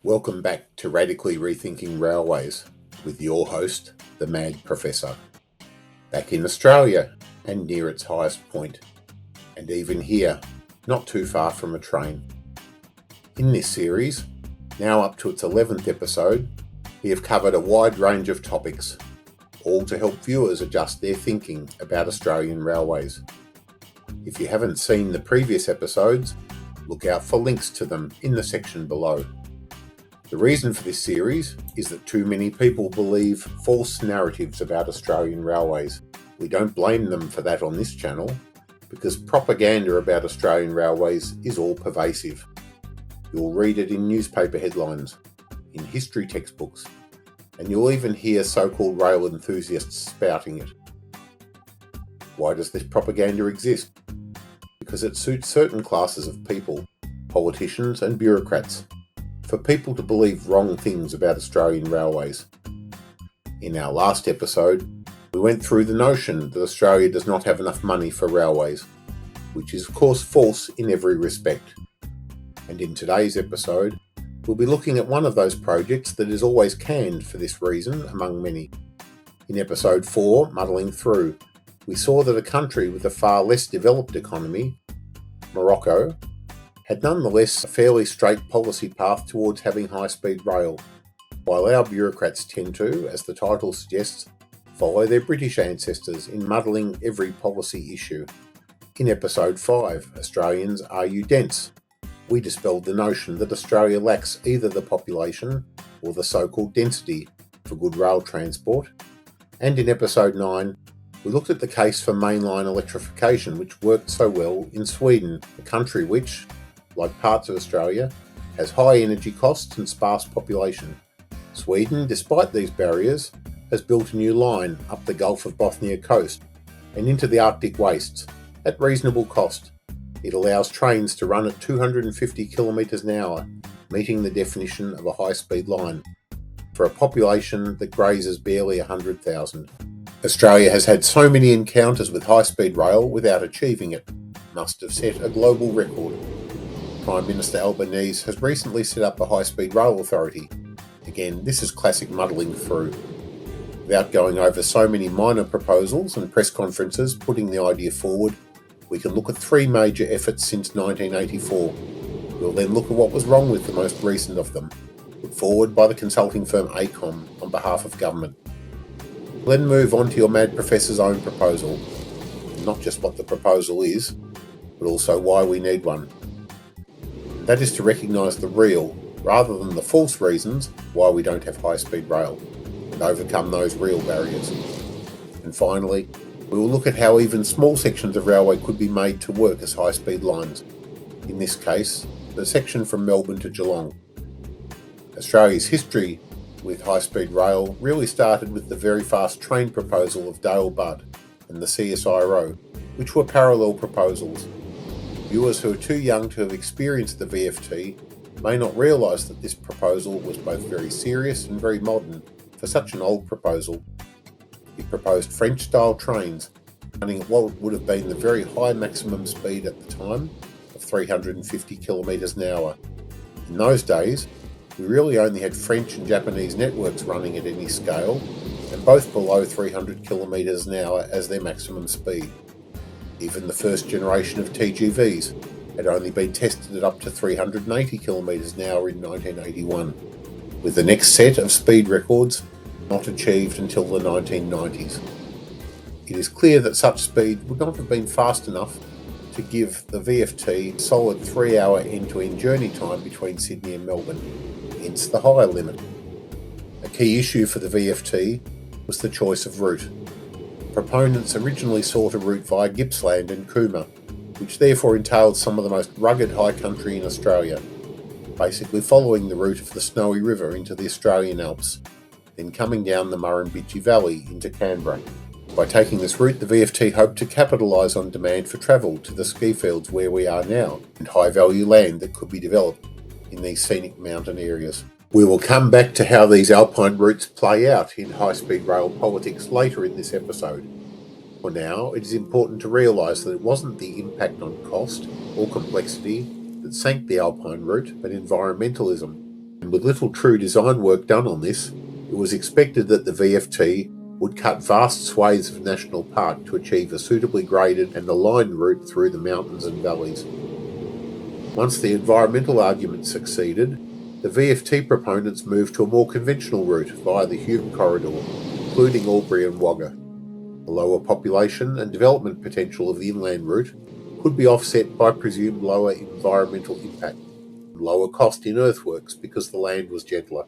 Welcome back to Radically Rethinking Railways with your host, the Mad Professor. Back in Australia and near its highest point, and even here, not too far from a train. In this series, now up to its 11th episode, we have covered a wide range of topics, all to help viewers adjust their thinking about Australian railways. If you haven't seen the previous episodes, look out for links to them in the section below. The reason for this series is that too many people believe false narratives about Australian railways. We don't blame them for that on this channel, because propaganda about Australian railways is all pervasive. You'll read it in newspaper headlines, in history textbooks, and you'll even hear so-called rail enthusiasts spouting it. Why does this propaganda exist? Because it suits certain classes of people, politicians and bureaucrats, for people to believe wrong things about Australian railways. In our last episode, we went through the notion that Australia does not have enough money for railways, which is of course false in every respect. And in today's episode, we'll be looking at one of those projects that is always canned for this reason among many. In episode 4, Muddling Through, we saw that a country with a far less developed economy, Morocco, had nonetheless a fairly straight policy path towards having high-speed rail, while our bureaucrats tend to, as the title suggests, follow their British ancestors in muddling every policy issue. In episode 5, Australians, Are You Dense?, we dispelled the notion that Australia lacks either the population or the so-called density for good rail transport, and in episode 9, we looked at the case for mainline electrification, which worked so well in Sweden, a country which, like parts of Australia, has high energy costs and sparse population. Sweden, despite these barriers, has built a new line up the Gulf of Bothnia coast and into the Arctic wastes at reasonable cost. It allows trains to run at 250 kilometres an hour, meeting the definition of a high-speed line, for a population that grazes barely 100,000. Australia has had so many encounters with high-speed rail without achieving it, must have set a global record. Prime Minister Albanese has recently set up a high-speed rail authority. Again, this is classic muddling through. Without going over so many minor proposals and press conferences putting the idea forward, we can look at 3 major efforts since 1984. We'll then look at what was wrong with the most recent of them, put forward by the consulting firm ACOM on behalf of government. We'll then move on to your Mad Professor's own proposal, not just what the proposal is, but also why we need one. That is to recognise the real, rather than the false reasons why we don't have high-speed rail, and overcome those real barriers. And finally, we will look at how even small sections of railway could be made to work as high-speed lines. In this case, the section from Melbourne to Geelong. Australia's history with high-speed rail really started with the very fast train proposal of Dale Budd and the CSIRO, which were parallel proposals. Viewers who are too young to have experienced the VFT may not realise that this proposal was both very serious and very modern for such an old proposal. It proposed French-style trains running at what would have been the very high maximum speed at the time of 350 kilometres an hour. In those days, we really only had French and Japanese networks running at any scale, and both below 300 kilometres an hour as their maximum speed. Even the first generation of TGVs had only been tested at up to 380 kilometres an hour in 1981, with the next set of speed records not achieved until the 1990s. It is clear that such speed would not have been fast enough to give the VFT a solid 3-hour end-to-end journey time between Sydney and Melbourne, hence the higher limit. A key issue for the VFT was the choice of route. Proponents originally sought a route via Gippsland and Cooma, which therefore entailed some of the most rugged high country in Australia, basically following the route of the Snowy River into the Australian Alps, then coming down the Murrumbidgee Valley into Canberra. By taking this route, the VFT hoped to capitalise on demand for travel to the ski fields where we are now, and high-value land that could be developed in these scenic mountain areas. We will come back to how these alpine routes play out in high-speed rail politics later in this episode. For now, it is important to realise that it wasn't the impact on cost or complexity that sank the alpine route, but environmentalism. and with little true design work done on this, it was expected that the VFT would cut vast swathes of national park to achieve a suitably graded and aligned route through the mountains and valleys. Once the environmental argument succeeded, the VFT proponents moved to a more conventional route via the Hume Corridor, including Albury and Wagga. The lower population and development potential of the inland route could be offset by presumed lower environmental impact and lower cost in earthworks because the land was gentler.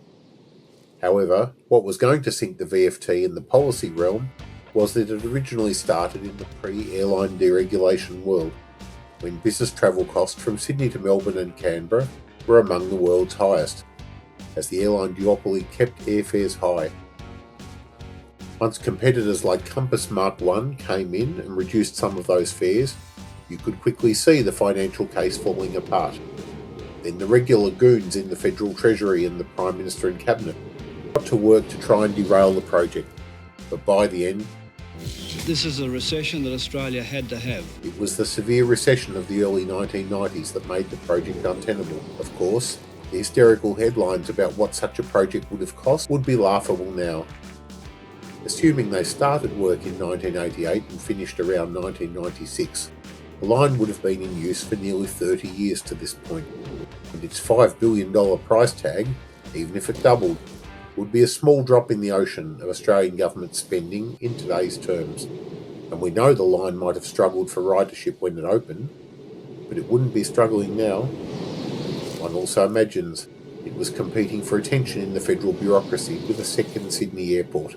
However, what was going to sink the VFT in the policy realm was that it originally started in the pre-airline deregulation world, when business travel costs from Sydney to Melbourne and Canberra were among the world's highest, as the airline duopoly kept airfares high. Once competitors like Compass Mark I came in and reduced some of those fares, you could quickly see the financial case falling apart. Then the regular goons in the Federal Treasury and the Prime Minister and Cabinet got to work to try and derail the project, but by the end, this is a recession that Australia had to have. It was the severe recession of the early 1990s that made the project untenable. Of course, the hysterical headlines about what such a project would have cost would be laughable now. Assuming they started work in 1988 and finished around 1996, the line would have been in use for nearly 30 years to this point, and its $5 billion price tag, even if it doubled, would be a small drop in the ocean of Australian government spending in today's terms. And we know the line might have struggled for ridership when it opened, but it wouldn't be struggling now. One also imagines it was competing for attention in the federal bureaucracy with a second Sydney airport,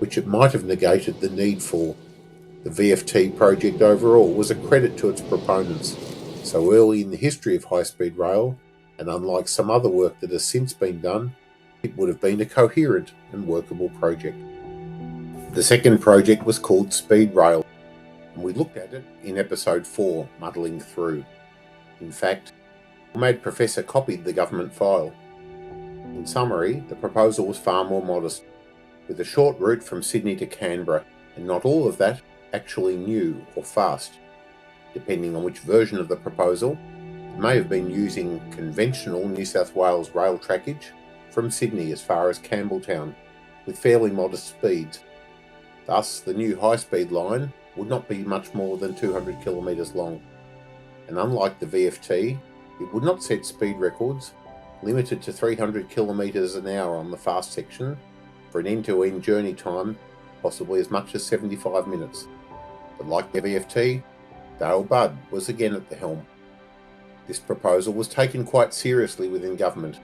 which it might have negated the need for. The VFT project overall was a credit to its proponents, so early in the history of high-speed rail, and unlike some other work that has since been done, it would have been a coherent and workable project. The second project was called Speedrail, and we looked at it in episode 4, Muddling Through. In fact, the mad professor copied the government file. In summary, the proposal was far more modest, with a short route from Sydney to Canberra, and not all of that actually new or fast. Depending on which version of the proposal, it may have been using conventional New South Wales rail trackage from Sydney as far as Campbelltown, with fairly modest speeds. Thus, the new high-speed line would not be much more than 200 kilometres long. And unlike the VFT, it would not set speed records, limited to 300 kilometres an hour on the fast section, for an end-to-end journey time possibly as much as 75 minutes. But like the VFT, Dale Budd was again at the helm. This proposal was taken quite seriously within government,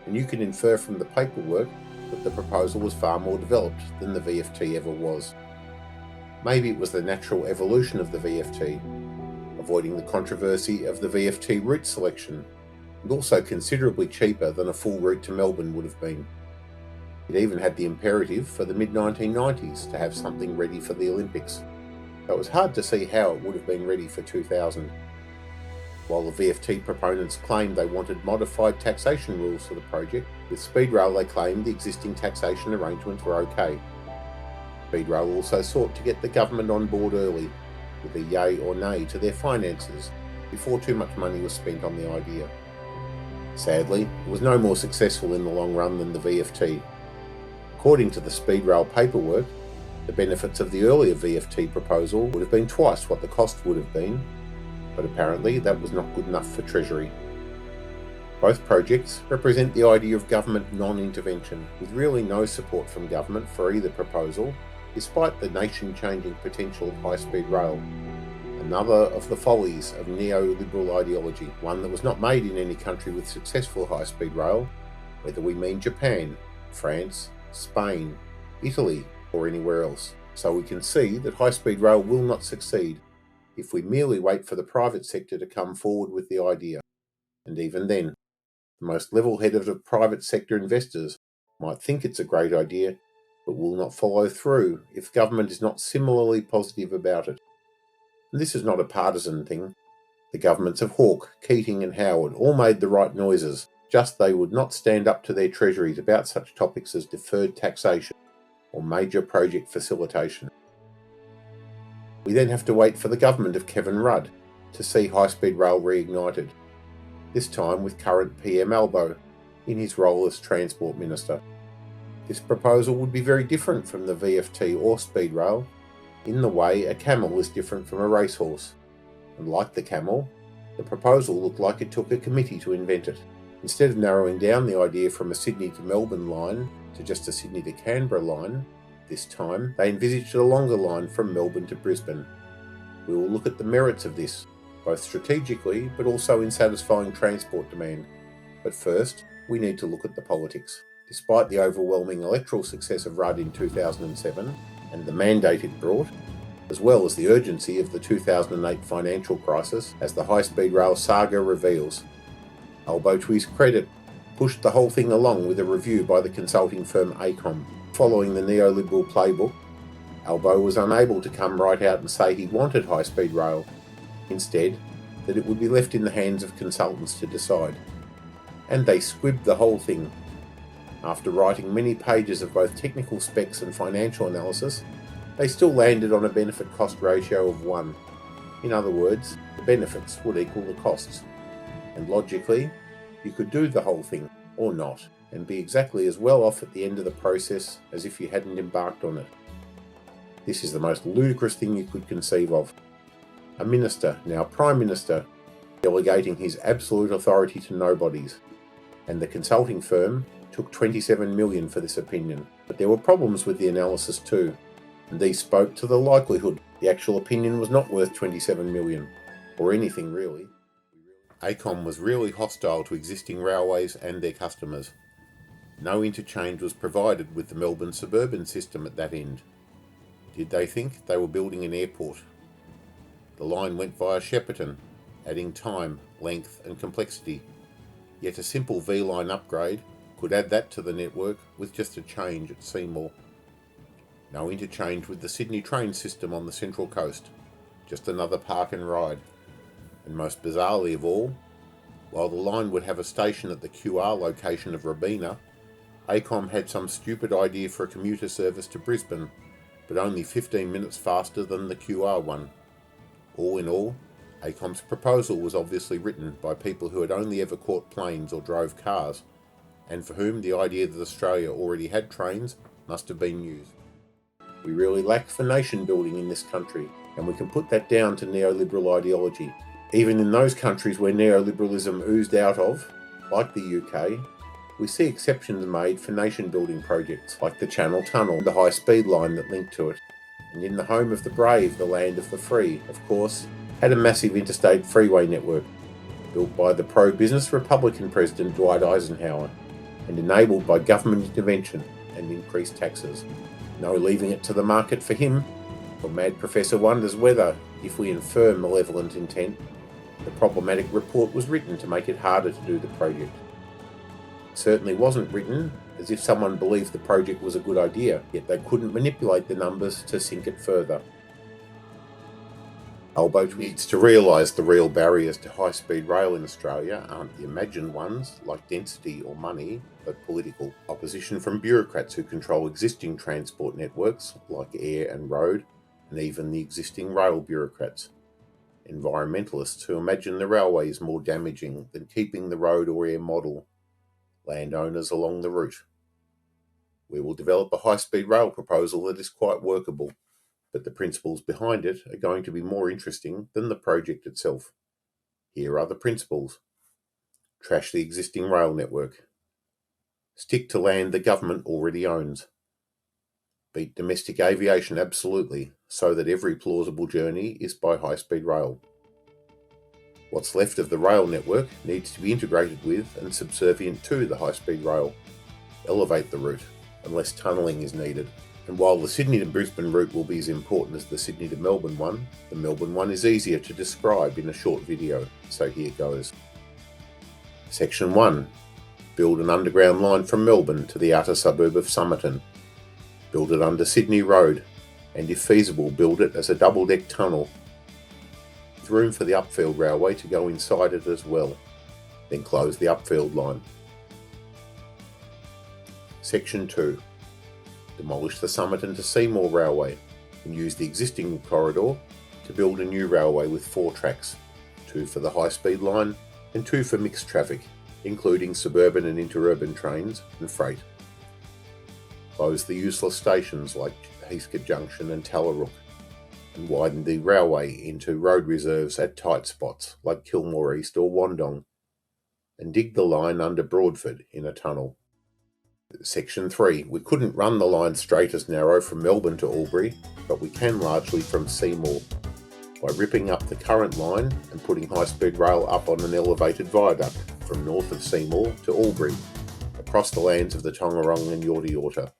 and you can infer from the paperwork that the proposal was far more developed than the VFT ever was. Maybe it was the natural evolution of the VFT, avoiding the controversy of the VFT route selection, and also considerably cheaper than a full route to Melbourne would have been. It even had the imperative for the mid-1990s to have something ready for the Olympics, so it was hard to see how it would have been ready for 2000. While the VFT proponents claimed they wanted modified taxation rules for the project, with Speedrail they claimed the existing taxation arrangements were okay. Speedrail also sought to get the government on board early, with a yay or nay to their finances, before too much money was spent on the idea. Sadly, it was no more successful in the long run than the VFT. According to the Speedrail paperwork, the benefits of the earlier VFT proposal would have been twice what the cost would have been, but apparently that was not good enough for Treasury. Both projects represent the idea of government non-intervention, with really no support from government for either proposal, despite the nation-changing potential of high-speed rail. Another of the follies of neoliberal ideology, one that was not made in any country with successful high-speed rail, whether we mean Japan, France, Spain, Italy, or anywhere else. So we can see that high-speed rail will not succeed if we merely wait for the private sector to come forward with the idea. And even then, the most level-headed of private sector investors might think it's a great idea, but will not follow through if government is not similarly positive about it. And this is not a partisan thing. The governments of Hawke, Keating and Howard all made the right noises, just they would not stand up to their treasuries about such topics as deferred taxation or major project facilitation. We then have to wait for the government of Kevin Rudd to see high-speed rail reignited, this time with current PM Albo, in his role as Transport Minister. This proposal would be very different from the VFT or Speedrail. In the way, a camel is different from a racehorse, and like the camel, the proposal looked like it took a committee to invent it. Instead of narrowing down the idea from a Sydney to Melbourne line to just a Sydney to Canberra line, this time they envisaged a longer line from Melbourne to Brisbane. We will look at the merits of this, both strategically but also in satisfying transport demand. But first, we need to look at the politics. Despite the overwhelming electoral success of Rudd in 2007 and the mandate it brought, as well as the urgency of the 2008 financial crisis, as the high-speed rail saga reveals, Albo, to his credit, pushed the whole thing along with a review by the consulting firm ACOM. Following the neoliberal playbook, Albo was unable to come right out and say he wanted high-speed rail. Instead, that it would be left in the hands of consultants to decide. And they squibbed the whole thing. After writing many pages of both technical specs and financial analysis, they still landed on a benefit-cost ratio of 1. In other words, the benefits would equal the costs. And logically, you could do the whole thing, or not, and be exactly as well off at the end of the process as if you hadn't embarked on it. This is the most ludicrous thing you could conceive of. A minister, now Prime Minister, delegating his absolute authority to nobodies. And the consulting firm took $27 million for this opinion. But there were problems with the analysis too, and these spoke to the likelihood the actual opinion was not worth $27 million, or anything really. ACOM was really hostile to existing railways and their customers. No interchange was provided with the Melbourne suburban system at that end. Did they think they were building an airport? The line went via Shepparton, adding time, length and complexity. Yet a simple V-line upgrade could add that to the network with just a change at Seymour. No interchange with the Sydney train system on the Central Coast, just another park and ride. And most bizarrely of all, while the line would have a station at the QR location of Robina, ACOM had some stupid idea for a commuter service to Brisbane, but only 15 minutes faster than the QR one. All in all, ACOM's proposal was obviously written by people who had only ever caught planes or drove cars, and for whom the idea that Australia already had trains must have been news. We really lack for nation building in this country, and we can put that down to neoliberal ideology. Even in those countries where neoliberalism oozed out of, like the UK, we see exceptions made for nation-building projects like the Channel Tunnel, the high-speed line that linked to it. And in the home of the brave, the land of the free, of course, had a massive interstate freeway network, built by the pro-business Republican President Dwight Eisenhower, and enabled by government intervention and increased taxes. No leaving it to the market for him, or Mad Professor wonders whether, if we infer malevolent intent, the problematic report was written to make it harder to do the project. It certainly wasn't written as if someone believed the project was a good idea, yet they couldn't manipulate the numbers to sink it further. Albo needs to realise the real barriers to high-speed rail in Australia aren't the imagined ones, like density or money, but political. Opposition from bureaucrats who control existing transport networks, like air and road, and even the existing rail bureaucrats. Environmentalists who imagine the railway is more damaging than keeping the road or air model. Landowners along the route. We will develop a high-speed rail proposal that is quite workable, but the principles behind it are going to be more interesting than the project itself. Here are the principles. Trash the existing rail network. Stick to land the government already owns. Beat domestic aviation absolutely, so that every plausible journey is by high-speed rail. What's left of the rail network needs to be integrated with and subservient to the high-speed rail. Elevate the route, unless tunnelling is needed. And while the Sydney to Brisbane route will be as important as the Sydney to Melbourne one, the Melbourne one is easier to describe in a short video, so here goes. Section 1. Build an underground line from Melbourne to the outer suburb of Somerton. Build it under Sydney Road, and if feasible, build it as a double-deck tunnel, with room for the upfield railway to go inside it as well. Then close the upfield line. Section 2. Demolish the Somerton to Seymour Railway and use the existing corridor to build a new railway with 4 tracks, 2 for the high-speed line and 2 for mixed traffic. including suburban and interurban trains and freight. Closed the useless stations like Heathcote Junction and Tallarook, and widened the railway into road reserves at tight spots like Kilmore East or Wandong, and digged the line under Broadford in a tunnel. Section 3. We couldn't run the line straight as narrow from Melbourne to Albury, but we can largely from Seymour, by ripping up the current line and putting high-speed rail up on an elevated viaduct from north of Seymour to Albury, across the lands of the Tongarong and Yorta Yorta.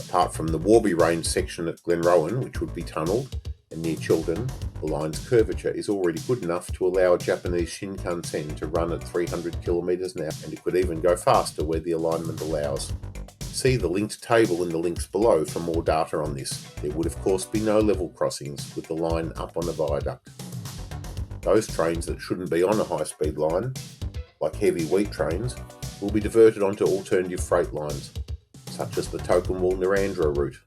Apart from the Warby Range section at Glenrowan, which would be tunnelled, and near Chiltern, the line's curvature is already good enough to allow a Japanese Shinkansen to run at 300 km an hour, and it could even go faster where the alignment allows. See the linked table in the links below for more data on this. There would of course be no level crossings with the line up on a viaduct. Those trains that shouldn't be on a high-speed line, like heavy wheat trains, will be diverted onto alternative freight lines, such as the Tocumwal-Narrandera route,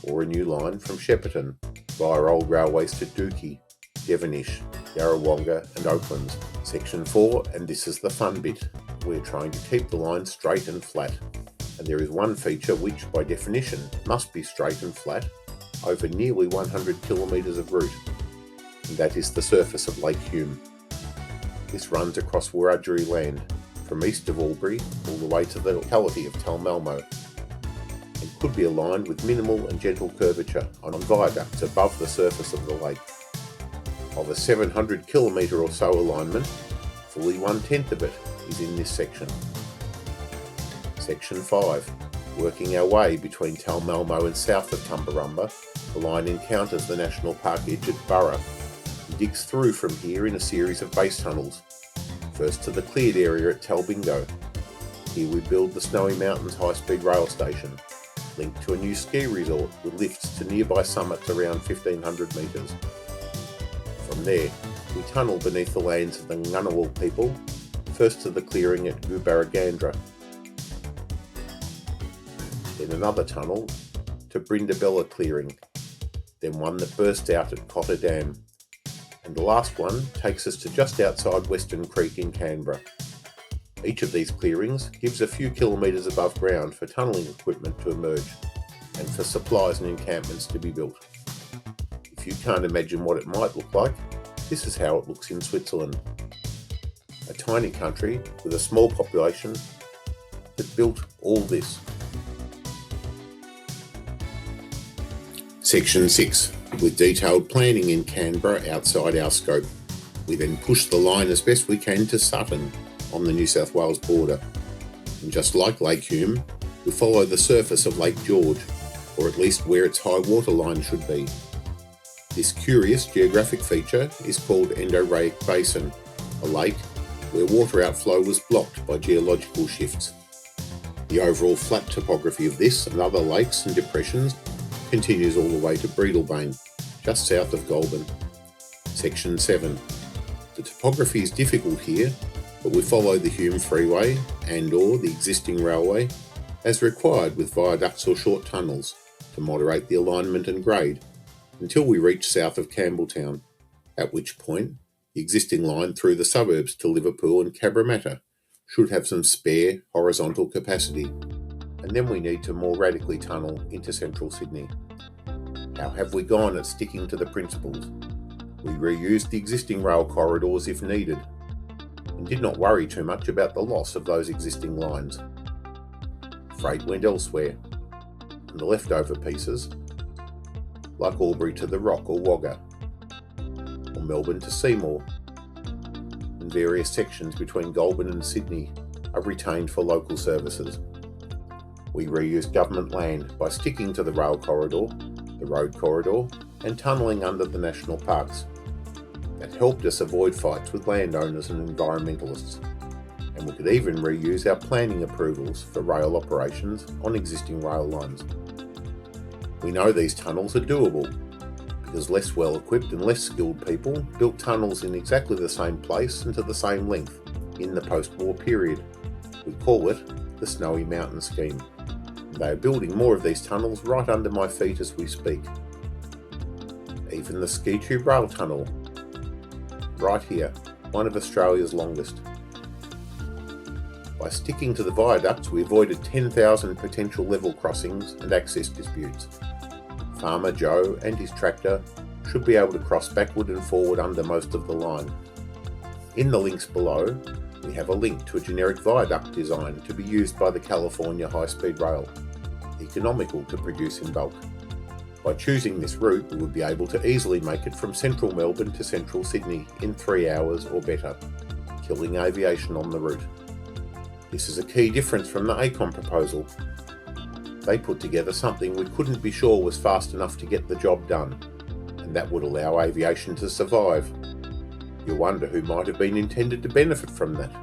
or a new line from Shepparton via old railways to Dookie, Devonish, Yarrawonga and Oaklands. Section 4, and this is the fun bit. We're trying to keep the line straight and flat, and there is one feature which, by definition, must be straight and flat over nearly 100 kilometres of route, and that is the surface of Lake Hume. This runs across Wiradjuri land, from east of Albury all the way to the locality of Talmalmo, and could be aligned with minimal and gentle curvature on viaducts above the surface of the lake. Of a 700 kilometre or so alignment, fully 1/10 of it is in this section. Section 5. Working our way between Talmalmo and south of Tumbarumba, the line encounters the National Park edge at Burra and digs through from here in a series of base tunnels, first to the cleared area at Talbingo. Here we build the Snowy Mountains high-speed rail station, linked to a new ski resort with lifts to nearby summits around 1500 metres. From there, we tunnel beneath the lands of the Ngunnawal people, first to the clearing at Gubaragandra, then another tunnel to Brindabella clearing, then one that burst out at Cotter Dam, and the last one takes us to just outside Western Creek in Canberra. Each of these clearings gives a few kilometres above ground for tunnelling equipment to emerge, and for supplies and encampments to be built. If you can't imagine what it might look like, this is how it looks in Switzerland. A tiny country with a small population that built all this. Section 6. With detailed planning in Canberra outside our scope, we then push the line as best we can to Sutton on the New South Wales border. And just like Lake Hume, we follow the surface of Lake George, or at least where its high water line should be. This curious geographic feature is called Endorheic Basin, a lake where water outflow was blocked by geological shifts. The overall flat topography of this and other lakes and depressions continues all the way to Breedalbane, just south of Goulburn. Section 7. The topography is difficult here, but we follow the Hume Freeway and/or the existing railway as required with viaducts or short tunnels to moderate the alignment and grade until we reach south of Campbelltown, at which point the existing line through the suburbs to Liverpool and Cabramatta should have some spare horizontal capacity, and then we need to more radically tunnel into central Sydney. How have we gone at sticking to the principles? We reused the existing rail corridors if needed, and did not worry too much about the loss of those existing lines. Freight went elsewhere, and the leftover pieces, like Albury to the Rock or Wagga, or Melbourne to Seymour, and various sections between Goulburn and Sydney, are retained for local services. We reused government land by sticking to the rail corridor, the road corridor, and tunnelling under the national parks. That helped us avoid fights with landowners and environmentalists, and we could even reuse our planning approvals for rail operations on existing rail lines. We know these tunnels are doable, because less well-equipped and less skilled people built tunnels in exactly the same place and to the same length in the post-war period. We call it the Snowy Mountain Scheme. They are building more of these tunnels right under my feet as we speak. Even the Ski Tube Rail Tunnel, right here, one of Australia's longest. By sticking to the viaducts, we avoided 10,000 potential level crossings and access disputes. Farmer Joe and his tractor should be able to cross backward and forward under most of the line. In the links below, we have a link to a generic viaduct design to be used by the California high-speed rail, economical to produce in bulk. By choosing this route, we would be able to easily make it from central Melbourne to central Sydney in 3 hours or better, killing aviation on the route. This is a key difference from the ACOM proposal. They put together something we couldn't be sure was fast enough to get the job done, and that would allow aviation to survive. You wonder who might have been intended to benefit from that.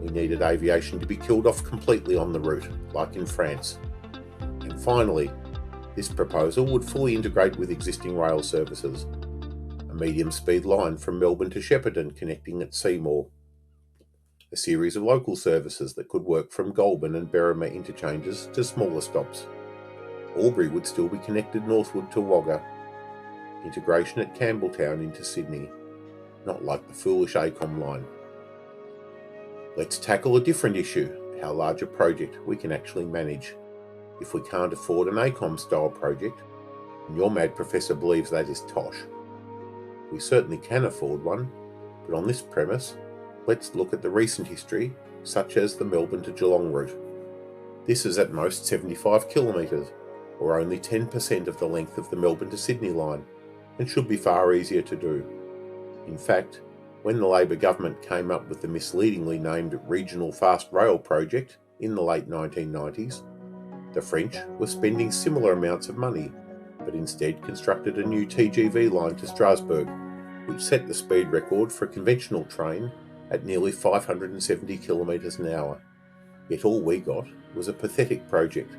We needed aviation to be killed off completely on the route, like in France. And finally, this proposal would fully integrate with existing rail services. A medium-speed line from Melbourne to Shepparton connecting at Seymour. A series of local services that could work from Goulburn and Berrima interchanges to smaller stops. Albury would still be connected northward to Wagga. Integration at Campbelltown into Sydney, not like the foolish ACOM line. Let's tackle a different issue, how large a project we can actually manage. If we can't afford an ACOM-style project, and your mad professor believes that is tosh. We certainly can afford one, but on this premise, let's look at the recent history, such as the Melbourne to Geelong route. This is at most 75 kilometres, or only 10% of the length of the Melbourne to Sydney line, and should be far easier to do. In fact, when the Labor government came up with the misleadingly named Regional Fast Rail project in the late 1990s, the French were spending similar amounts of money, but instead constructed a new TGV line to Strasbourg, which set the speed record for a conventional train at nearly 570 kilometres an hour. Yet all we got was a pathetic project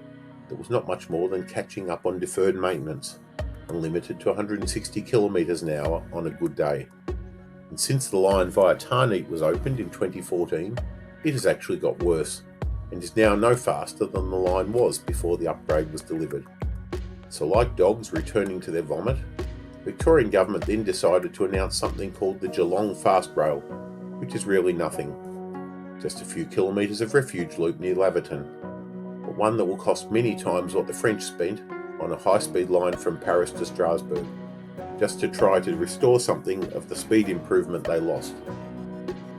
that was not much more than catching up on deferred maintenance and limited to 160 kilometres an hour on a good day. And since the line via Tarneet was opened in 2014, it has actually got worse, and is now no faster than the line was before the upgrade was delivered. So like dogs returning to their vomit, the Victorian government then decided to announce something called the Geelong Fast Rail, which is really nothing. Just a few kilometres of refuge loop near Laverton, but one that will cost many times what the French spent on a high-speed line from Paris to Strasbourg, just to try to restore something of the speed improvement they lost.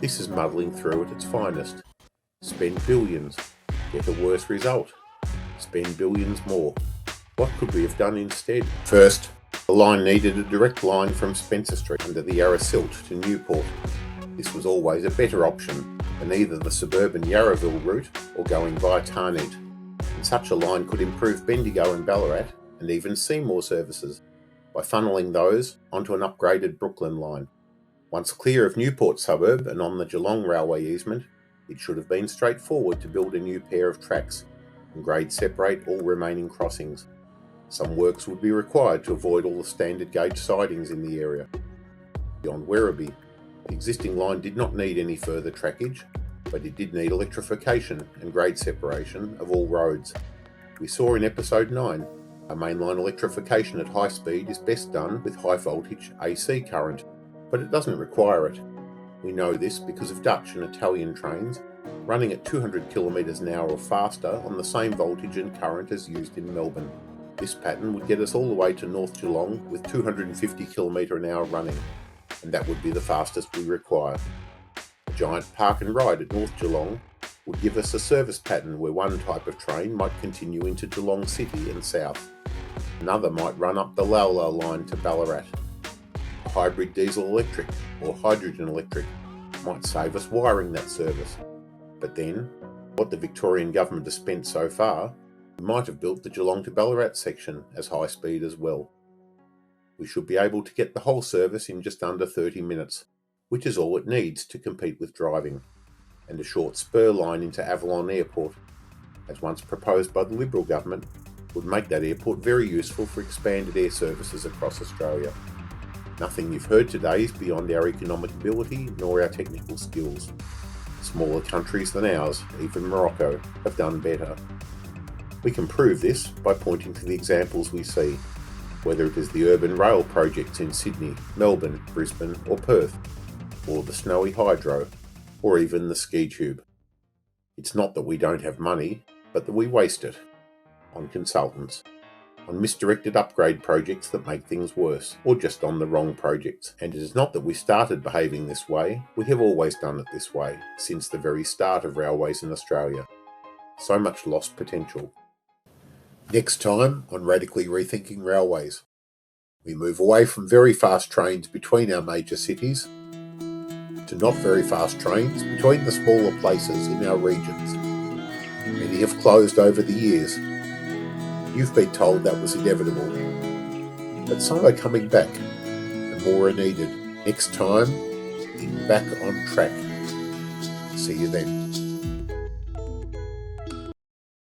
This is muddling through at its finest. Spend billions, get a worse result. Spend billions more. What could we have done instead? First, the line needed a direct line from Spencer Street under the Yarra Silt to Newport. This was always a better option than either the suburban Yarraville route or going via Tarneet. And such a line could improve Bendigo and Ballarat and even Seymour services by funneling those onto an upgraded Brooklyn line. Once clear of Newport suburb and on the Geelong railway easement, it should have been straightforward to build a new pair of tracks and grade separate all remaining crossings. Some works would be required to avoid all the standard gauge sidings in the area. Beyond Werribee, the existing line did not need any further trackage, but it did need electrification and grade separation of all roads. We saw in episode 9, a mainline electrification at high speed is best done with high voltage AC current, but it doesn't require it. We know this because of Dutch and Italian trains running at 200 km an hour or faster on the same voltage and current as used in Melbourne. This pattern would get us all the way to North Geelong with 250 km an hour running, and that would be the fastest we require. A giant park and ride at North Geelong would give us a service pattern where one type of train might continue into Geelong City and south. Another might run up the Lowlow line to Ballarat. A hybrid diesel-electric or hydrogen-electric might save us wiring that service. But then, what the Victorian government has spent so far, we might have built the Geelong to Ballarat section as high speed as well. We should be able to get the whole service in just under 30 minutes, which is all it needs to compete with driving, and a short spur line into Avalon Airport, as once proposed by the Liberal government, would make that airport very useful for expanded air services across Australia. Nothing you've heard today is beyond our economic ability nor our technical skills. Smaller countries than ours, even Morocco, have done better. We can prove this by pointing to the examples we see, whether it is the urban rail projects in Sydney, Melbourne, Brisbane or Perth, or the snowy hydro, or even the ski tube. It's not that we don't have money, but that we waste it on consultants, on misdirected upgrade projects that make things worse, or just on the wrong projects. And it is not that we started behaving this way, we have always done it this way, since the very start of railways in Australia. So much lost potential. Next time on Radically Rethinking Railways, we move away from very fast trains between our major cities to not very fast trains between the smaller places in our regions. Many have closed over the years. You've been told that was inevitable, but some are coming back, and more are needed. Next time, in Back on Track. See you then.